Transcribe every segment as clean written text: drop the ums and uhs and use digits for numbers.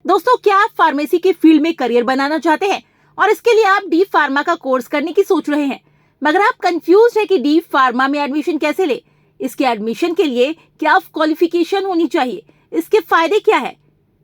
दोस्तों, क्या आप फार्मेसी के फील्ड में करियर बनाना चाहते हैं और इसके लिए आप डी फार्मा का कोर्स करने की सोच रहे हैं, मगर आप कंफ्यूज है कि डी फार्मा में एडमिशन कैसे ले, इसके एडमिशन के लिए क्या क्वालिफिकेशन होनी चाहिए, इसके फायदे क्या है।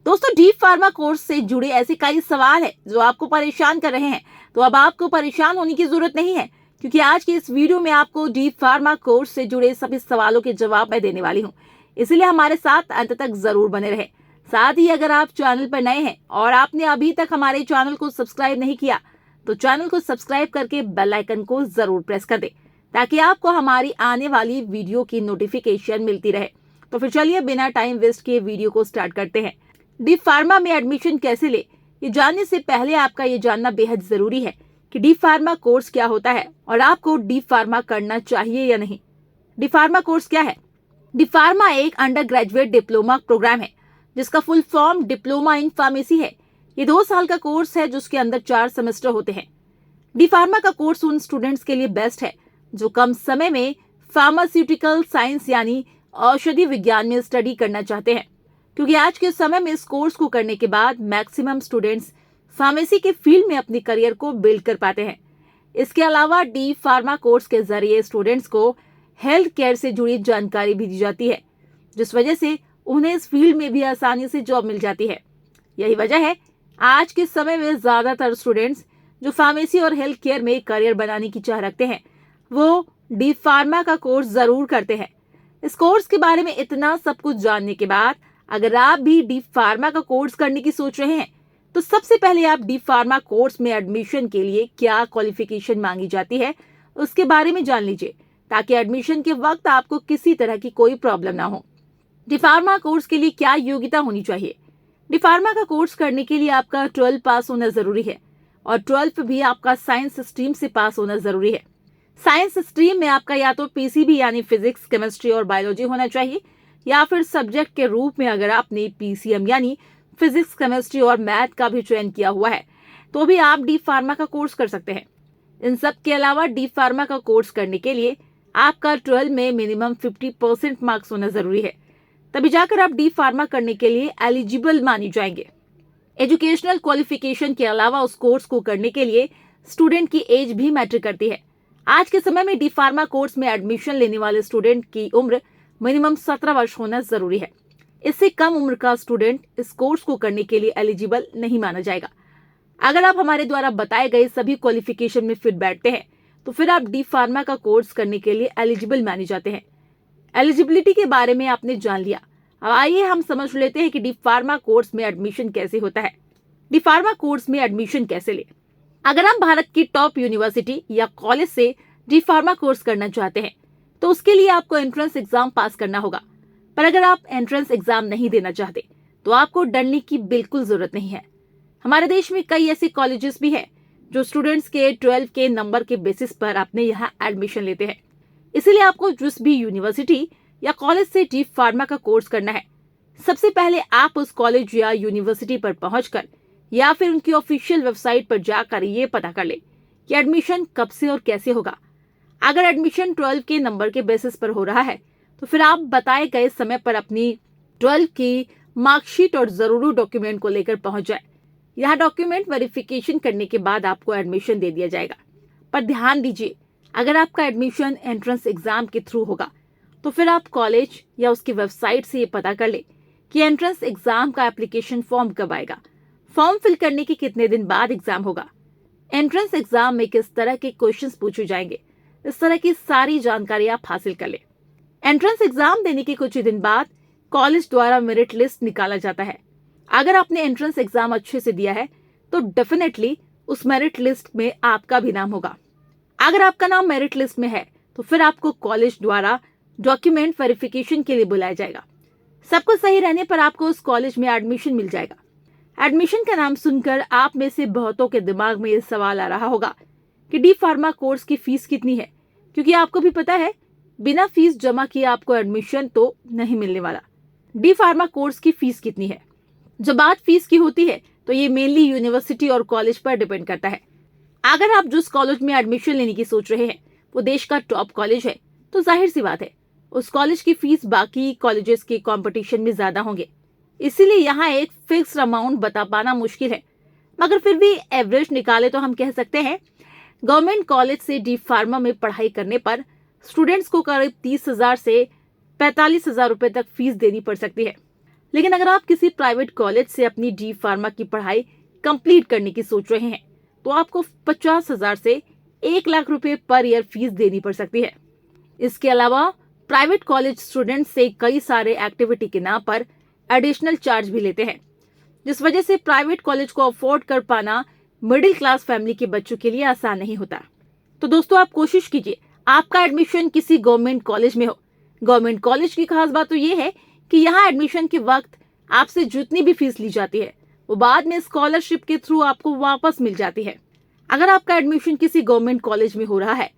दोस्तों, डी फार्मा कोर्स से जुड़े ऐसे कई सवाल है जो आपको परेशान कर रहे हैं। तो अब आपको परेशान होने की जरूरत नहीं है, क्योंकि आज के इस वीडियो में आपको डी फार्मा कोर्स से जुड़े सभी सवालों के जवाब मैं देने वाली हूँ। इसलिए हमारे साथ अंत तक जरूर बने रहे। साथ ही अगर आप चैनल पर नए हैं और आपने अभी तक हमारे चैनल को सब्सक्राइब नहीं किया, तो चैनल को सब्सक्राइब करके बेल आइकन को जरूर प्रेस कर दें, ताकि आपको हमारी आने वाली वीडियो की नोटिफिकेशन मिलती रहे। तो फिर चलिए बिना टाइम वेस्ट किए वीडियो को स्टार्ट करते हैं। डी फार्मा में एडमिशन कैसे ले, ये जानने से पहले आपका ये जानना बेहद जरूरी है कि डी फार्मा कोर्स क्या होता है और आपको डी फार्मा करना चाहिए या नहीं। डी फार्मा कोर्स क्या है? डी फार्मा एक अंडर ग्रेजुएट डिप्लोमा प्रोग्राम है, जिसका full form diploma in pharmacy है। ये 2 साल का कोर्स है, जिसके अंदर 4 सेमेस्टर होते हैं। डी फार्मा का कोर्स उन स्टूडेंट्स के लिए बेस्ट है जो कम समय में फार्मास्यूटिकल साइंस यानी औषधि विज्ञान में स्टडी करना चाहते हैं, क्योंकि आज के समय में इस कोर्स को करने के बाद मैक्सिमम स्टूडेंट्स फार्मेसी के फील्ड में अपनी करियर को बिल्ड कर पाते हैं। इसके अलावा डी फार्मा कोर्स के जरिए स्टूडेंट्स को हेल्थ केयर से जुड़ी जानकारी भी दी जाती है, जिस वजह से उन्हें इस फील्ड में भी आसानी से जॉब मिल जाती है। यही वजह है आज के समय में ज्यादातर स्टूडेंट्स जो फार्मेसी और हेल्थ केयर में करियर बनाने की चाह रखते हैं, वो डी फार्मा का कोर्स जरूर करते हैं। इस कोर्स के बारे में इतना सब कुछ जानने के बाद अगर आप भी डी फार्मा का कोर्स करने की सोच रहे हैं, तो सबसे पहले आप डी फार्मा कोर्स में एडमिशन के लिए क्या क्वालिफिकेशन मांगी जाती है उसके बारे में जान लीजिए, ताकि एडमिशन के वक्त आपको किसी तरह की कोई प्रॉब्लम ना हो। डी फार्मा कोर्स के लिए क्या योग्यता होनी चाहिए? डी फार्मा का कोर्स करने के लिए आपका 12 पास होना जरूरी है, और 12 भी आपका साइंस स्ट्रीम से पास होना जरूरी है। साइंस स्ट्रीम में आपका या तो पीसीबी यानी फिजिक्स, केमिस्ट्री और बायोलॉजी होना चाहिए, या फिर सब्जेक्ट के रूप में अगर आपने पीसीएम यानी फिजिक्स, केमिस्ट्री और मैथ का भी चयन किया हुआ है, तो भी आप डी फार्मा का कोर्स कर सकते हैं। इन सब के अलावा डी फार्मा का कोर्स करने के लिए आपका 12 में मिनिमम 50% मार्क्स होना जरूरी है, तभी जाकर आप डी फार्मा करने के लिए एलिजिबल मानी जाएंगे। एजुकेशनल क्वालिफिकेशन के अलावा उस कोर्स को करने के लिए स्टूडेंट की एज भी मैटर करती है। आज के समय में डी फार्मा कोर्स में एडमिशन लेने वाले स्टूडेंट की उम्र मिनिमम 17 वर्ष होना जरूरी है। इससे कम उम्र का स्टूडेंट इस कोर्स को करने के लिए एलिजिबल नहीं माना जाएगा। अगर आप हमारे द्वारा बताए गए सभी क्वालिफिकेशन में फिट बैठते हैं, तो फिर आप डी फार्मा का कोर्स करने के लिए एलिजिबल माने जाते हैं। एलिजिबिलिटी के बारे में आपने जान लिया, अब आइए हम समझ लेते हैं कि डी फार्मा कोर्स में एडमिशन कैसे होता है। डी फार्मा कोर्स में एडमिशन कैसे ले? अगर हम भारत की टॉप यूनिवर्सिटी या कॉलेज से डी फार्मा कोर्स करना चाहते हैं, तो उसके लिए आपको एंट्रेंस एग्जाम पास करना होगा। पर अगर आप एंट्रेंस एग्जाम नहीं देना चाहते, तो आपको डरने की बिल्कुल जरूरत नहीं है। हमारे देश में कई ऐसे कॉलेजेस भी हैं जो स्टूडेंट्स के 12 के नंबर के बेसिस पर अपने यहाँ एडमिशन लेते हैं। इसलिए आपको जिस भी यूनिवर्सिटी या कॉलेज से डी फार्मा का कोर्स करना है, सबसे पहले आप उस कॉलेज या यूनिवर्सिटी पर पहुंचकर या फिर उनकी ऑफिशियल वेबसाइट पर जाकर ये पता कर ले कि एडमिशन कब से और कैसे होगा। अगर एडमिशन 12 के नंबर के बेसिस पर हो रहा है, तो फिर आप बताए गए समय पर अपनी 12 की मार्कशीट और जरूरी डॉक्यूमेंट को लेकर पहुंच जाए। यहाँ डॉक्यूमेंट वेरिफिकेशन करने के बाद आपको एडमिशन दे दिया जाएगा। पर ध्यान दीजिए, अगर आपका एडमिशन एंट्रेंस एग्जाम के थ्रू होगा, तो फिर आप कॉलेज या उसकी वेबसाइट से ये पता कर ले कि एंट्रेंस एग्जाम का एप्लीकेशन फॉर्म कब आएगा, फॉर्म फिल करने के कितने दिन बाद एग्जाम होगा, एंट्रेंस एग्जाम में किस तरह के क्वेश्चंस पूछे जाएंगे, इस तरह की सारी जानकारी आप हासिल कर ले। एंट्रेंस एग्जाम देने के कुछ दिन बाद कॉलेज द्वारा मेरिट लिस्ट निकाला जाता है। अगर आपने एंट्रेंस एग्जाम अच्छे से दिया है, तो डेफिनेटली उस मेरिट लिस्ट में आपका भी नाम होगा। अगर आपका नाम मेरिट लिस्ट में है, तो फिर आपको कॉलेज द्वारा डॉक्यूमेंट वेरिफिकेशन के लिए बुलाया जाएगा। सब कुछ सही रहने पर आपको उस कॉलेज में एडमिशन मिल जाएगा। एडमिशन का नाम सुनकर आप में से बहुतों के दिमाग में यह सवाल आ रहा होगा कि डी फार्मा कोर्स की फीस कितनी है, क्योंकि आपको भी पता है बिना फीस जमा किए आपको एडमिशन तो नहीं मिलने वाला। डी फार्मा कोर्स की फीस कितनी है? जब बात फीस की होती है, तो ये मेनली यूनिवर्सिटी और कॉलेज पर डिपेंड करता है। अगर आप जिस कॉलेज में एडमिशन लेने की सोच रहे हैं वो देश का टॉप कॉलेज है, तो जाहिर सी बात है उस कॉलेज की फीस बाकी कॉलेजेस के कंपटीशन में ज्यादा होंगे। इसीलिए यहाँ एक फिक्स्ड अमाउंट बता पाना मुश्किल है, मगर फिर भी एवरेज निकाले तो हम कह सकते हैं गवर्नमेंट कॉलेज से डी फार्मा में पढ़ाई करने पर स्टूडेंट्स को करीब 30,000 से 45,000 रुपए तक फीस देनी पड़ सकती है। लेकिन अगर आप किसी प्राइवेट कॉलेज से अपनी डी फार्मा की पढ़ाई कंप्लीट करने की सोच रहे हैं तो आपको 50,000 से 1 लाख रुपए पर ईयर फीस देनी पड़ सकती है। इसके अलावा प्राइवेट कॉलेज स्टूडेंट्स से कई सारे एक्टिविटी के नाम पर एडिशनल चार्ज भी लेते हैं, जिस वजह से प्राइवेट कॉलेज को अफोर्ड कर पाना मिडिल क्लास फैमिली के बच्चों के लिए आसान नहीं होता। तो दोस्तों, आप कोशिश कीजिए आपका एडमिशन किसी गवर्नमेंट कॉलेज में हो। गवर्नमेंट कॉलेज की खास बात तो ये है कि यहाँ एडमिशन के वक्त आपसे जितनी भी फीस ली जाती है वो बाद में स्कॉलरशिप के थ्रू आपको वापस मिल जाती है। अगर आपका एडमिशन किसी गवर्नमेंट कॉलेज में हो रहा है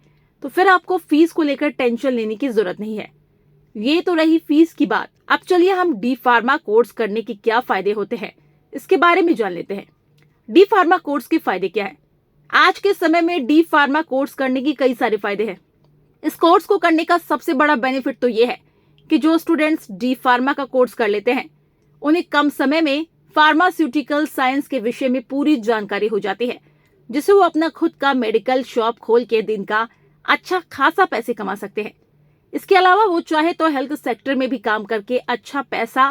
तो फिर आपको फीस को लेकर टेंशन लेने की जरूरत नहीं है। ये तो रही फीस की बात। अब चलिए हम डी फार्मा कोर्स करने के क्या फायदे होते हैं इसके बारे में जान लेते हैं। डी फार्मा कोर्स के फायदे क्या है? आज के समय में डी फार्मा कोर्स करने की कई सारे फायदे हैं। इस कोर्स को करने का सबसे बड़ा बेनिफिट तो ये है कि जो स्टूडेंट्स डी फार्मा का कोर्स कर लेते हैं उन्हें कम समय में फार्मास्यूटिकल साइंस के विषय में पूरी जानकारी हो जाती है, जिससे वो अपना खुद का मेडिकल शॉप खोल के दिन का अच्छा खासा पैसे कमा सकते हैं। इसके अलावा वो चाहे तो हेल्थ सेक्टर में भी काम करके अच्छा पैसा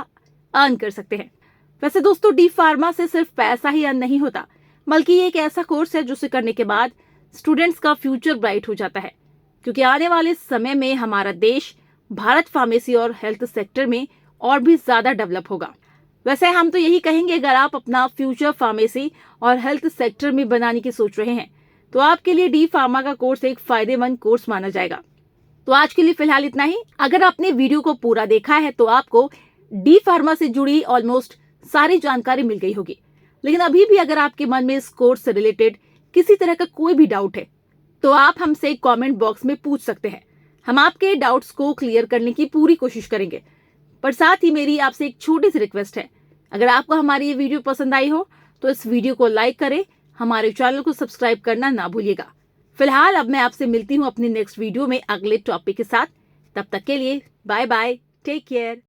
अर्न कर सकते हैं। वैसे दोस्तों, डी फार्मा से सिर्फ पैसा ही अर्न नहीं होता, बल्कि ये एक ऐसा कोर्स है जिसे करने के बाद स्टूडेंट्स का फ्यूचर ब्राइट हो जाता है, क्योंकि आने वाले समय में हमारा देश भारत फार्मेसी और हेल्थ सेक्टर में और भी ज्यादा डेवलप होगा। वैसे हम तो यही कहेंगे, अगर आप अपना फ्यूचर फार्मेसी और हेल्थ सेक्टर में बनाने की सोच रहे हैं तो आपके लिए डी फार्मा का कोर्स एक फायदेमंद कोर्स माना जाएगा। तो आज के लिए फिलहाल इतना ही। अगर आपने वीडियो को पूरा देखा है तो आपको डी फार्मा से जुड़ी ऑलमोस्ट सारी जानकारी मिल गई होगी। लेकिन अभी भी अगर आपके मन में इस कोर्स से रिलेटेड किसी तरह का कोई भी डाउट है तो आप हमसे कमेंट बॉक्स में पूछ सकते हैं। हम आपके डाउट्स को क्लियर करने की पूरी कोशिश करेंगे। पर साथ ही मेरी आपसे एक छोटी सी रिक्वेस्ट है, अगर आपको हमारी ये वीडियो पसंद आई हो तो इस वीडियो को लाइक करें, हमारे चैनल को सब्सक्राइब करना ना भूलिएगा। फिलहाल अब मैं आपसे मिलती हूँ अपनी नेक्स्ट वीडियो में अगले टॉपिक के साथ। तब तक के लिए बाय बाय, टेक केयर।